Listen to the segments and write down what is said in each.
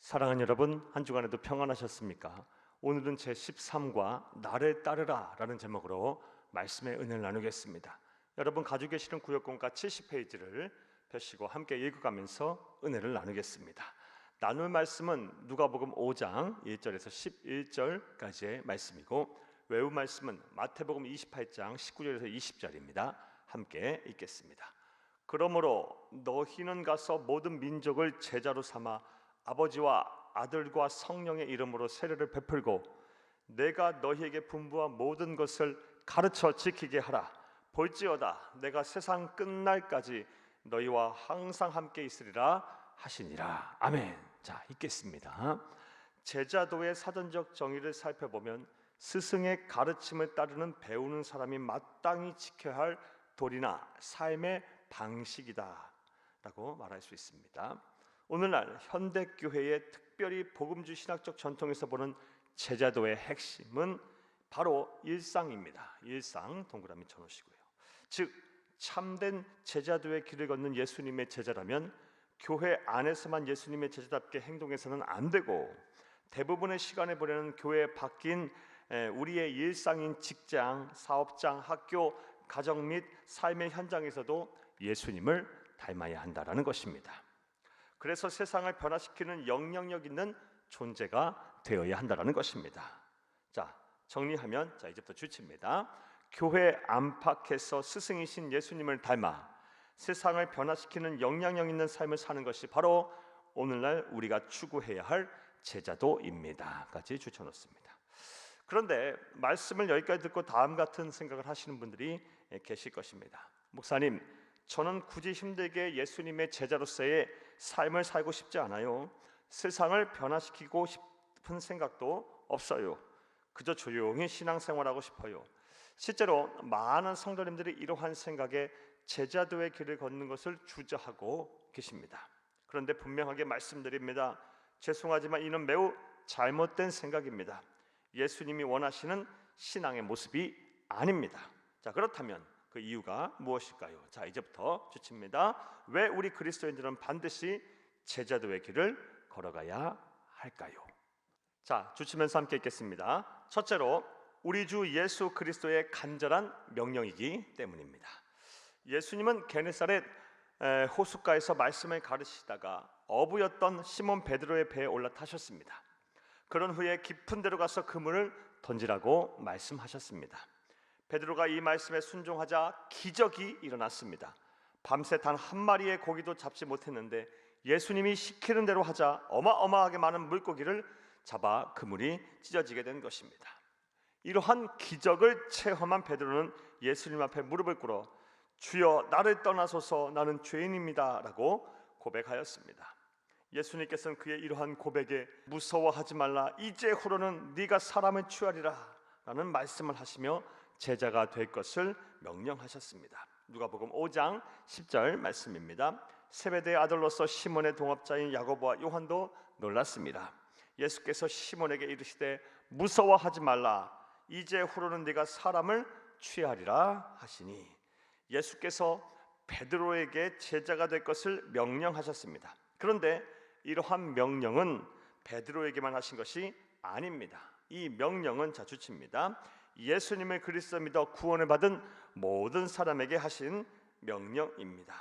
사랑하는 여러분, 한 주간에도 평안하셨습니까? 오늘은 제13과 나를 따르라 라는 제목으로 말씀의 은혜를 나누겠습니다. 여러분 가지고 계시는 구역공과 70페이지를 펴시고 함께 읽어가면서 은혜를 나누겠습니다. 나눌 말씀은 누가복음 5장 1절에서 11절까지의 말씀이고, 외우 말씀은 마태복음 28장 19절에서 20절입니다. 함께 읽겠습니다. 그러므로 너희는 가서 모든 민족을 제자로 삼아 아버지와 아들과 성령의 이름으로 세례를 베풀고 내가 너희에게 분부한 모든 것을 가르쳐 지키게 하라. 볼지어다 내가 세상 끝날까지 너희와 항상 함께 있으리라 하시니라. 아멘. 자, 읽겠습니다. 제자도의 사전적 정의를 살펴보면 스승의 가르침을 따르는 배우는 사람이 마땅히 지켜야 할 도리나 삶의 방식이다 라고 말할 수 있습니다. 오늘날 현대교회의 특별히 복음주의 신학적 전통에서 보는 제자도의 핵심은 바로 일상입니다. 일상 동그라미 쳐놓으시고요. 즉 참된 제자도의 길을 걷는 예수님의 제자라면 교회 안에서만 예수님의 제자답게 행동해서는 안 되고, 대부분의 시간을 보내는 교회에 바뀐 우리의 일상인 직장, 사업장, 학교, 가정 및 삶의 현장에서도 예수님을 닮아야 한다라는 것입니다. 그래서 세상을 변화시키는 영향력 있는 존재가 되어야 한다는 것입니다. 자, 정리하면 이제부터 주치입니다. 교회 안팎에서 스승이신 예수님을 닮아 세상을 변화시키는 영향력 있는 삶을 사는 것이 바로 오늘날 우리가 추구해야 할 제자도입니다 까지 주쳐놓습니다. 그런데 말씀을 여기까지 듣고 다음 같은 생각을 하시는 분들이 계실 것입니다. 목사님, 저는 굳이 힘들게 예수님의 제자로서의 삶을 살고 싶지 않아요. 세상을 변화시키고 싶은 생각도 없어요. 그저 조용히 신앙생활하고 싶어요. 실제로 많은 성도님들이 이러한 생각에 제자도의 길을 걷는 것을 주저하고 계십니다. 그런데 분명하게 말씀드립니다. 죄송하지만 이는 매우 잘못된 생각입니다. 예수님이 원하시는 신앙의 모습이 아닙니다. 자, 그렇다면 그 이유가 무엇일까요? 자, 이제부터 주칩니다. 왜 우리 그리스도인들은 반드시 제자도의 길을 걸어가야 할까요? 자, 주치면서 함께 읽겠습니다. 첫째로, 우리 주 예수 그리스도의 간절한 명령이기 때문입니다. 예수님은 게네사렛 호숫가에서 말씀을 가르치시다가 어부였던 시몬 베드로의 배에 올라타셨습니다. 그런 후에 깊은 데로 가서 그물을 던지라고 말씀하셨습니다. 베드로가 이 말씀에 순종하자 기적이 일어났습니다. 밤새 단 한 마리의 고기도 잡지 못했는데 예수님이 시키는 대로 하자 어마어마하게 많은 물고기를 잡아 그물이 찢어지게 된 것입니다. 이러한 기적을 체험한 베드로는 예수님 앞에 무릎을 꿇어 주여 나를 떠나소서 나는 죄인입니다 라고 고백하였습니다. 예수님께서는 그의 이러한 고백에 무서워하지 말라, 이제후로는 네가 사람을 취하리라 라는 말씀을 하시며 제자가 될 것을 명령하셨습니다. 누가복음 5장 10절 말씀입니다. 세베대의 아들로서 시몬의 동업자인 야고보와 요한도 놀랐습니다. 예수께서 시몬에게 이르시되 무서워하지 말라, 이제후로는 네가 사람을 취하리라 하시니, 예수께서 베드로에게 제자가 될 것을 명령하셨습니다. 그런데 이러한 명령은 베드로에게만 하신 것이 아닙니다. 이 명령은 주칩니다. 예수님을 그리스도 믿어 구원을 받은 모든 사람에게 하신 명령입니다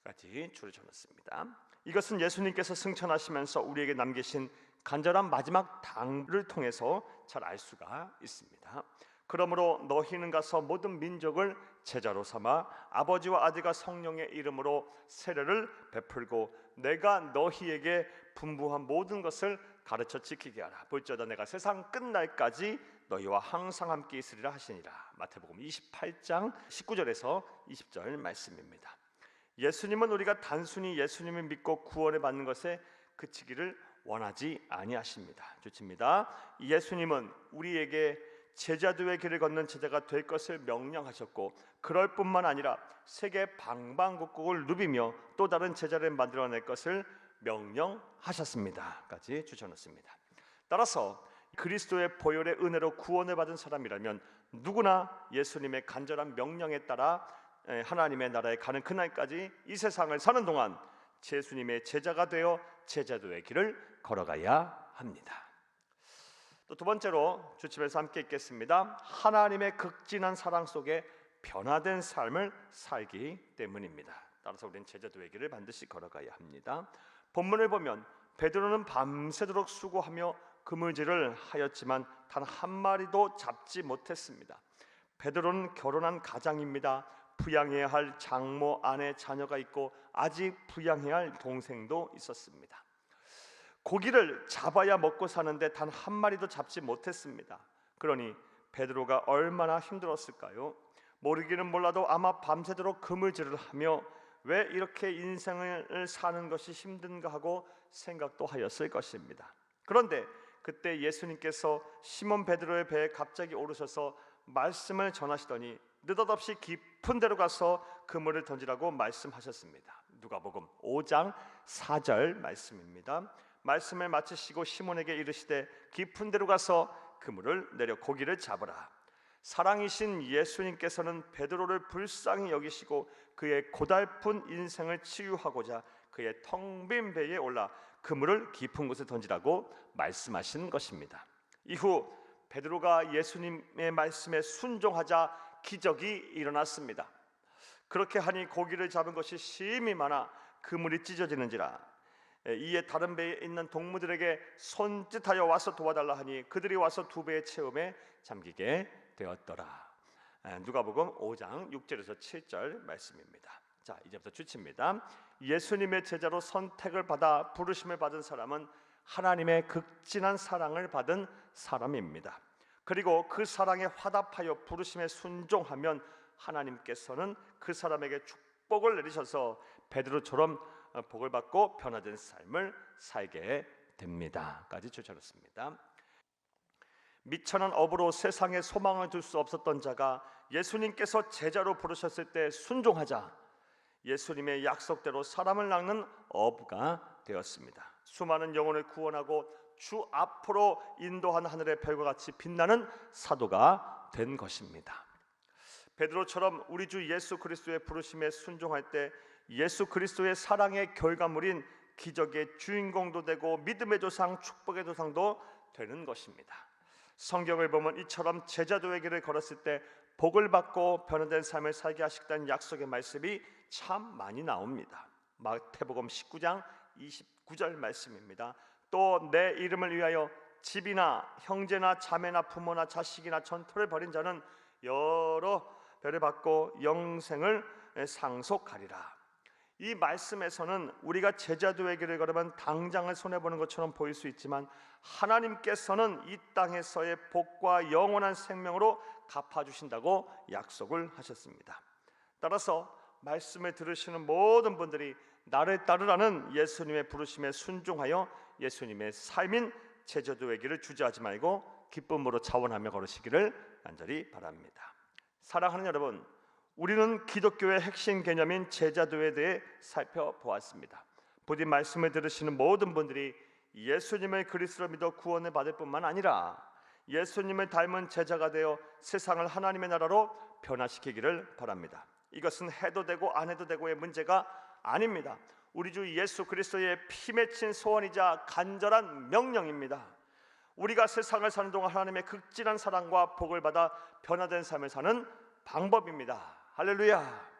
까지 줄을 쳐놨습니다. 이것은 예수님께서 승천하시면서 우리에게 남기신 간절한 마지막 당부를 통해서 잘 알 수가 있습니다. 그러므로 너희는 가서 모든 민족을 제자로 삼아 아버지와 아들과 성령의 이름으로 세례를 베풀고 내가 너희에게 분부한 모든 것을 가르쳐 지키게 하라. 볼지어다 내가 세상 끝날까지 너희와 항상 함께 있으리라 하시니라. 마태복음 28장 19절에서 20절 말씀입니다. 예수님은 우리가 단순히 예수님을 믿고 구원을 받는 것에 그치기를 원하지 아니하십니다. 좋습니다. 예수님은 우리에게 제자도의 길을 걷는 제자가 될 것을 명령하셨고, 그럴 뿐만 아니라 세계 방방곡곡을 누비며 또 다른 제자를 만들어낼 것을 명령하셨습니다 까지 주셔놓습니다. 따라서 그리스도의 보혈의 은혜로 구원을 받은 사람이라면 누구나 예수님의 간절한 명령에 따라 하나님의 나라에 가는 그날까지 이 세상을 사는 동안 예수님의 제자가 되어 제자도의 길을 걸어가야 합니다. 또 두 번째로 주침에서 함께 읽겠습니다. 하나님의 극진한 사랑 속에 변화된 삶을 살기 때문입니다. 따라서 우리는 제자도의 길을 반드시 걸어가야 합니다. 본문을 보면 베드로는 밤새도록 수고하며 그물질을 하였지만 단 한 마리도 잡지 못했습니다. 베드로는 결혼한 가장입니다. 부양해야 할 장모, 아내, 자녀가 있고 아직 부양해야 할 동생도 있었습니다. 고기를 잡아야 먹고 사는데 단 한 마리도 잡지 못했습니다. 그러니 베드로가 얼마나 힘들었을까요? 모르기는 몰라도 아마 밤새도록 그물질을 하며 왜 이렇게 인생을 사는 것이 힘든가 하고 생각도 하였을 것입니다. 그런데 그때 예수님께서 시몬 베드로의 배에 갑자기 오르셔서 말씀을 전하시더니 느닷없이 깊은 데로 가서 그물을 던지라고 말씀하셨습니다. 누가복음 5장 4절 말씀입니다. 말씀을 마치시고 시몬에게 이르시되 깊은 데로 가서 그물을 내려 고기를 잡으라. 사랑이신 예수님께서는 베드로를 불쌍히 여기시고 그의 고달픈 인생을 치유하고자 그의 텅 빈 배에 올라 그물을 깊은 곳에 던지라고 말씀하신 것입니다. 이후 베드로가 예수님의 말씀에 순종하자 기적이 일어났습니다. 그렇게 하니 고기를 잡은 것이 심히 많아 그물이 찢어지는지라. 이에 다른 배에 있는 동무들에게 손짓하여 와서 도와달라 하니 그들이 와서 두 배의 채움에 잠기게 되었더라. 누가복음 5장 6절에서 7절 말씀입니다. 자, 이제부터 주치입니다. 예수님의 제자로 선택을 받아 부르심을 받은 사람은 하나님의 극진한 사랑을 받은 사람입니다. 그리고 그 사랑에 화답하여 부르심에 순종하면 하나님께서는 그 사람에게 축복을 내리셔서 베드로처럼 복을 받고 변화된 삶을 살게 됩니다. 까지 주셨습니다. 미천한 업으로 세상에 소망을 둘 수 없었던 자가 예수님께서 제자로 부르셨을 때 순종하자 예수님의 약속대로 사람을 낚는 어부가 되었습니다. 수많은 영혼을 구원하고 주 앞으로 인도한 하늘의 별과 같이 빛나는 사도가 된 것입니다. 베드로처럼 우리 주 예수 그리스도의 부르심에 순종할 때 예수 그리스도의 사랑의 결과물인 기적의 주인공도 되고 믿음의 조상, 축복의 조상도 되는 것입니다. 성경을 보면 이처럼 제자도의 길을 걸었을 때 복을 받고 변화된 삶을 살게 하시겠다는 약속의 말씀이 참 많이 나옵니다. 마태복음 19장 29절 말씀입니다. 또 내 이름을 위하여 집이나 형제나 자매나 부모나 자식이나 전토를 벌인 자는 여러 배를 받고 영생을 상속하리라. 이 말씀에서는 우리가 제자도의 길을 걸으면 당장을 손해보는 것처럼 보일 수 있지만 하나님께서는 이 땅에서의 복과 영원한 생명으로 갚아주신다고 약속을 하셨습니다. 따라서 말씀을 들으시는 모든 분들이 나를 따르라는 예수님의 부르심에 순종하여 예수님의 삶인 제자도의 길을 주저하지 말고 기쁨으로 자원하며 걸으시기를 간절히 바랍니다. 사랑하는 여러분, 우리는 기독교의 핵심 개념인 제자도에 대해 살펴보았습니다. 부디 말씀을 들으시는 모든 분들이 예수님을 그리스도로 믿어 구원을 받을 뿐만 아니라 예수님을 닮은 제자가 되어 세상을 하나님의 나라로 변화시키기를 바랍니다. 이것은 해도 되고 안 해도 되고의 문제가 아닙니다. 우리 주 예수 그리스도의 피 맺힌 소원이자 간절한 명령입니다. 우리가 세상을 사는 동안 하나님의 극진한 사랑과 복을 받아 변화된 삶을 사는 방법입니다. 할렐루야.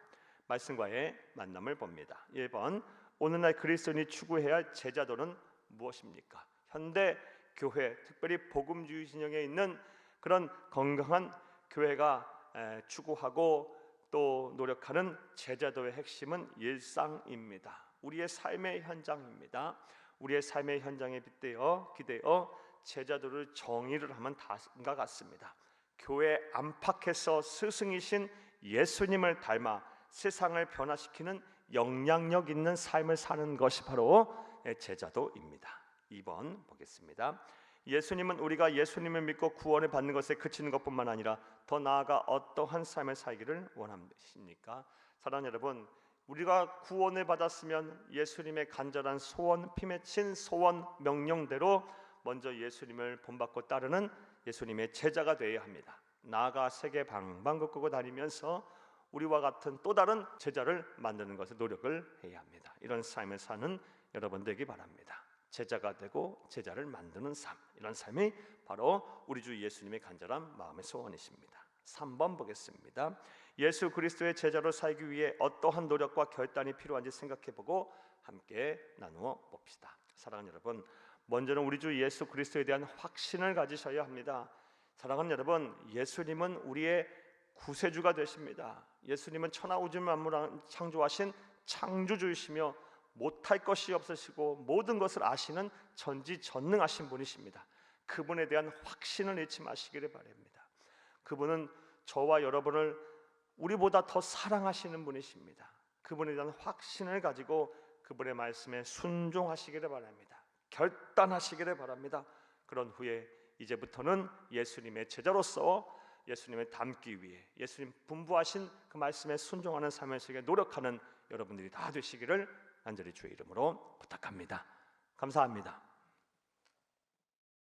말씀과의 만남을 봅니다. 1번, 오늘날 그리스도인이 추구해야 할 제자도는 무엇입니까? 현대 교회, 특별히 복음주의 진영에 있는 그런 건강한 교회가 추구하고 또 노력하는 제자도의 핵심은 일상입니다. 우리의 삶의 현장입니다. 우리의 삶의 현장에 빗대어 기대어 제자도를 정의를 하면 다음과 같습니다. 교회 안팎에서 스승이신 예수님을 닮아 세상을 변화시키는 영향력 있는 삶을 사는 것이 바로 제자도입니다. 2번 보겠습니다. 예수님은 우리가 예수님을 믿고 구원을 받는 것에 그치는 것뿐만 아니라 더 나아가 어떠한 삶을 살기를 원하십니까? 사랑하는 여러분, 우리가 구원을 받았으면 예수님의 간절한 소원, 피 맺힌 소원 명령대로 먼저 예수님을 본받고 따르는 예수님의 제자가 되어야 합니다. 나아가 세계 방방곡곡을 다니면서 우리와 같은 또 다른 제자를 만드는 것에 노력을 해야 합니다. 이런 삶을 사는 여러분 되기 바랍니다. 제자가 되고 제자를 만드는 삶, 이런 삶이 바로 우리 주 예수님의 간절한 마음의 소원이십니다. 3번 보겠습니다. 예수 그리스도의 제자로 살기 위해 어떠한 노력과 결단이 필요한지 생각해보고 함께 나누어 봅시다. 사랑하는 여러분, 먼저는 우리 주 예수 그리스도에 대한 확신을 가지셔야 합니다. 사랑하는 여러분, 예수님은 우리의 구세주가 되십니다. 예수님은 천하 우주 만물을 창조하신 창조주이시며 못할 것이 없으시고 모든 것을 아시는 전지전능하신 분이십니다. 그분에 대한 확신을 잃지 마시기를 바랍니다. 그분은 저와 여러분을 우리보다 더 사랑하시는 분이십니다. 그분에 대한 확신을 가지고 그분의 말씀에 순종하시기를 바랍니다. 결단하시기를 바랍니다. 그런 후에 이제부터는 예수님의 제자로서 예수님을 닮기 위해 예수님 분부하신 그 말씀에 순종하는 삶을 속에 노력하는 여러분들이 다 되시기를 간절히 주의 이름으로 부탁합니다. 감사합니다.